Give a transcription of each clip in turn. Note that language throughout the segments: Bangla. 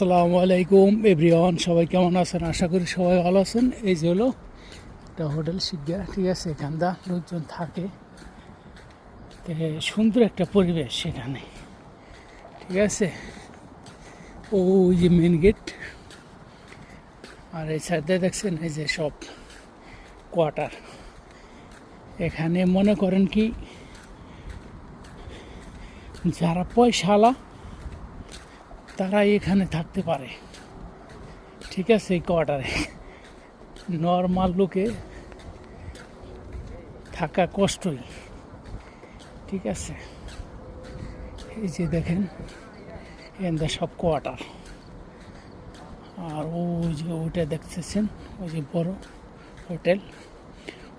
আসসালামু আলাইকুম এভরিওয়ান, সবাই কেমন আছেন? আশা করি সবাই ভালো আছেন। এই যে হলো একটা হোটেল শিখা, ঠিক আছে। এখানটা লোকজন থাকে, সুন্দর একটা পরিবেশ সেখানে, ঠিক আছে। ওই যে মেন গেট, আর এই সাইডে দেখছেন এই যে সব কোয়ার্টার। এখানে মনে করেন কি, যারা পয়সাওয়ালা তারা এখানে থাকতে পারে, ঠিক আছে। এই কোয়ার্টারে নর্মাল লোকে থাকা কষ্টই, ঠিক আছে। এই যে দেখেন এখানটা সব কোয়ার্টার। আর ওই যে ওইটা দেখতেছেন, ওই যে বড় হোটেল,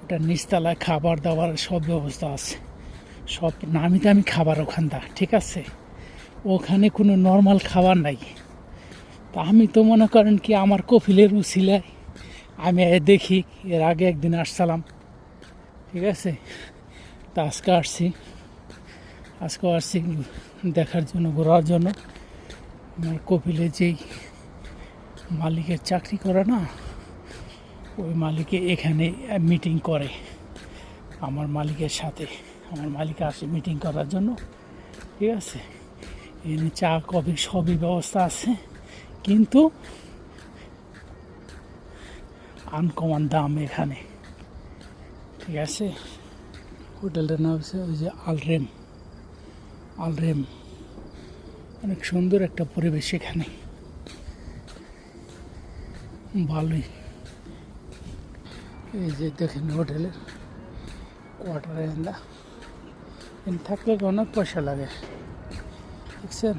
ওটা নিচতলায় খাবার দাবার সব ব্যবস্থা আছে, সব নামি দামি খাবার ওখানটা, ঠিক আছে। ওখানে কোনো নর্মাল খাবার নাই। তা আমি তো মনে করেন কি, আমার কফিলের উছিলায় আমি দেখি, এর আগে একদিন আসছিলাম, ঠিক আছে। তা আজকেও আসছি দেখার জন্য, ঘোরার জন্য। আমার কপিলে যেই মালিকের চাকরি করে না, ওই মালিকে এখানে মিটিং করে আমার মালিকের সাথে। আমার মালিক আসে মিটিং করার জন্য, ঠিক আছে। এখানে চা কফি সবই ব্যবস্থা আছে, কিন্তু আনকমন দাম এখানে, ঠিক আছে। হোটেলটার নাম হচ্ছে ওই যে আলরেম। অনেক সুন্দর একটা পরিবেশ এখানে, ভালোই। এই যে দেখেন হোটেলের কোয়ার্টারে থাকলে অনেক পয়সা লাগে, দেখছেন।